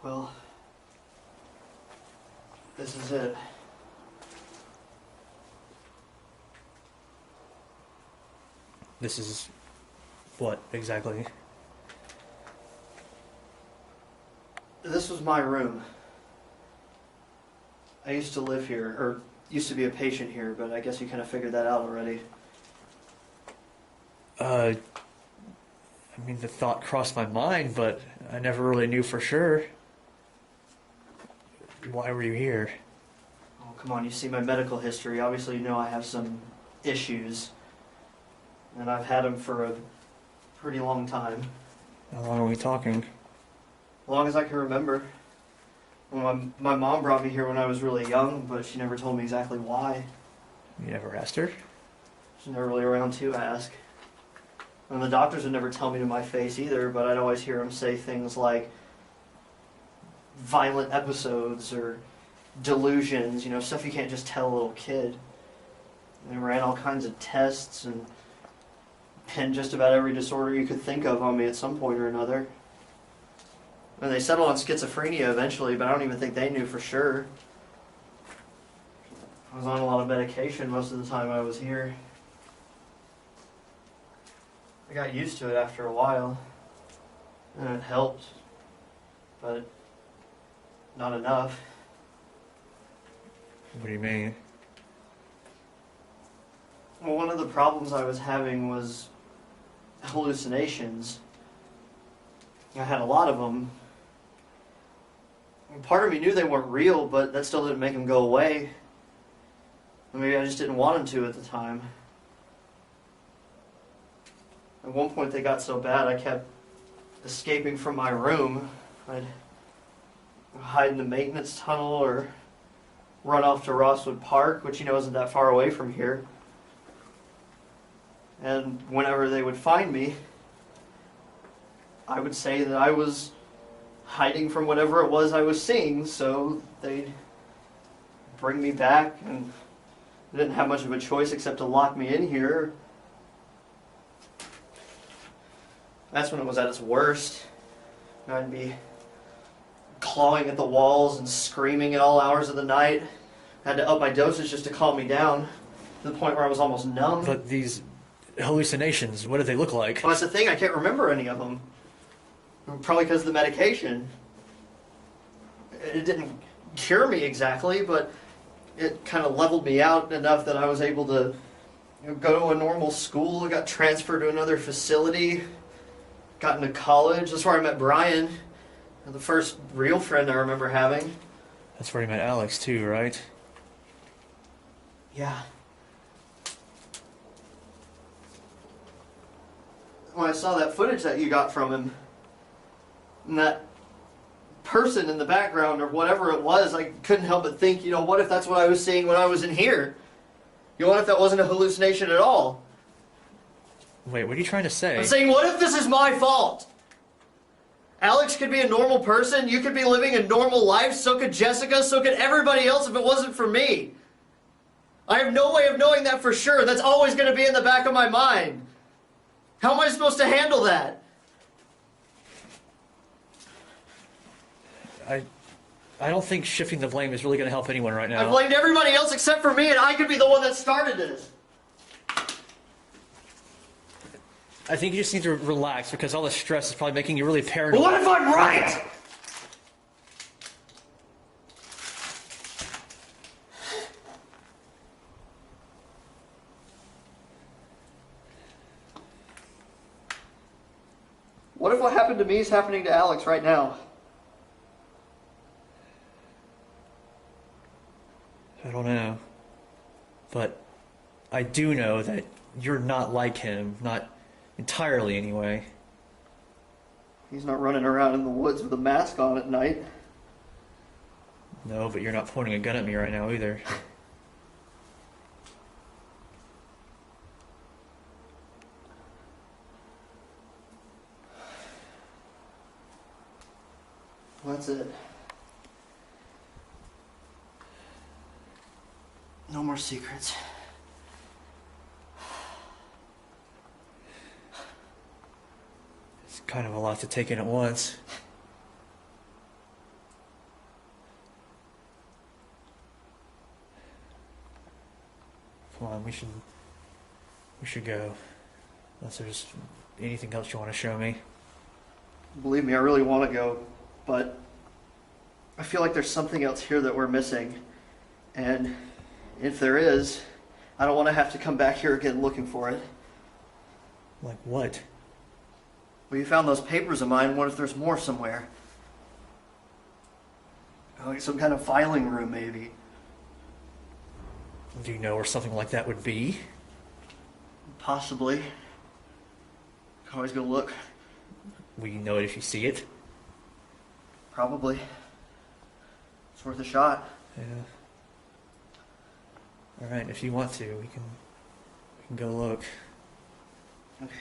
Well, this is it. This is what exactly? This was my room. I used to live here, or used to be a patient here, but I guess you kind of figured that out already. I mean, the thought crossed my mind, but I never really knew for sure. Why were you here? Oh, come on, you see my medical history. Obviously, you know I have some issues. And I've had them for a pretty long time. How long are we talking? As long as I can remember. Well, my mom brought me here when I was really young, but she never told me exactly why. You never asked her? She's never really around to ask. And the doctors would never tell me to my face either, but I'd always hear them say things like violent episodes or delusions, you know, stuff you can't just tell a little kid. They ran all kinds of tests and pinned just about every disorder you could think of on me at some point or another. And they settled on schizophrenia eventually, but I don't even think they knew for sure. I was on a lot of medication most of the time I was here. I got used to it after a while, and it helped, but not enough. What do you mean? Well, one of the problems I was having was hallucinations. I had a lot of them. Part of me knew they weren't real, but that still didn't make them go away. Maybe I just didn't want them to at the time. At one point they got so bad I kept escaping from my room. I'd hide in the maintenance tunnel or run off to Rosswood Park, which you know isn't that far away from here. And whenever they would find me, I would say that I was hiding from whatever it was I was seeing, so they'd bring me back, and I didn't have much of a choice except to lock me in here. That's when it was at its worst. I'd be clawing at the walls and screaming at all hours of the night. I had to up my dosage just to calm me down, to the point where I was almost numb. But these hallucinations, what do they look like? Well, that's the thing, I can't remember any of them. Probably because of the medication. It didn't cure me exactly, but it kind of leveled me out enough that I was able to go to a normal school. I got transferred to another facility, got into college. That's where I met Brian, the first real friend I remember having. That's where you met Alex too, right? Yeah. When I saw that footage that you got from him, and that person in the background or whatever it was, I couldn't help but think, you know, what if that's what I was seeing when I was in here? You know, what if that wasn't a hallucination at all? Wait, what are you trying to say? I'm saying, what if this is my fault? Alex could be a normal person, you could be living a normal life, so could Jessica, so could everybody else if it wasn't for me. I have no way of knowing that for sure. That's always going to be in the back of my mind. How am I supposed to handle that? I don't think shifting the blame is really going to help anyone right now. I blamed everybody else except for me, and I could be the one that started this. I think you just need to relax, because all the stress is probably making you really paranoid. But what if I'm right? What if what happened to me is happening to Alex right now? I don't know. But I do know that you're not like him. Not entirely, anyway. He's not running around in the woods with a mask on at night. No, but you're not pointing a gun at me right now, either. Well, that's it. No more secrets. It's kind of a lot to take in at once. we should go. Unless there's anything else you want to show me. Believe me, I really want to go, but I feel like there's something else here that we're missing. And if there is, I don't want to have to come back here again looking for it. Like what? Well, you found those papers of mine. What if there's more somewhere? Like some kind of filing room, maybe. Do you know where something like that would be? Possibly. Can always go look. Will you know it if you see it? Probably. It's worth a shot. Yeah. All right, if you want to, we can go look. Okay.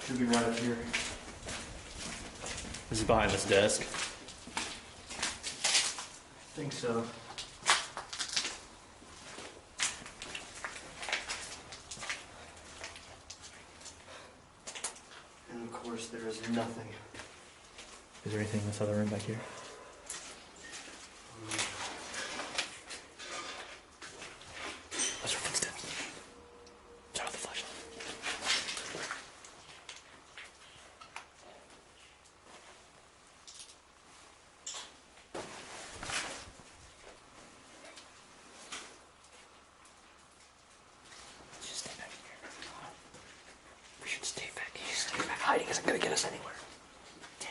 Should be right up here. Is it behind this desk? I think so. And of course, there is nothing. Is there anything in this other room back here? Those are footsteps. Turn on the flashlight. Just stay back here. We should stay back here. Stay back. Hiding isn't gonna get us anywhere. Damn.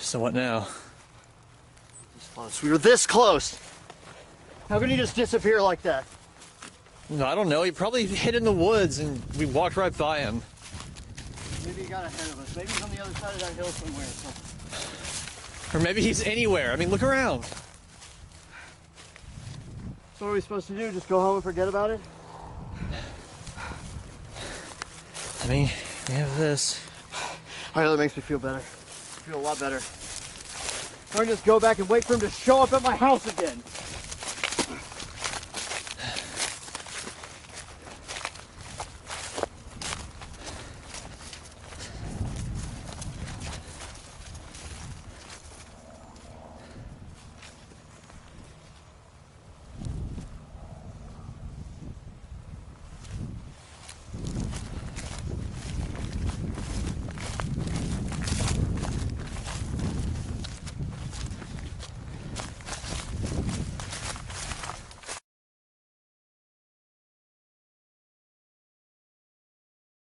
So what now? This close. We were this close. How can he just disappear like that? No, I don't know. He probably hid in the woods and we walked right by him. Maybe he got ahead of us. Maybe he's on the other side of that hill somewhere. Or maybe he's anywhere. I mean, look around. So what are we supposed to do? Just go home and forget about it? I mean, we have this. All right, that makes me feel better. I feel a lot better. Or just go back and wait for him to show up at my house again.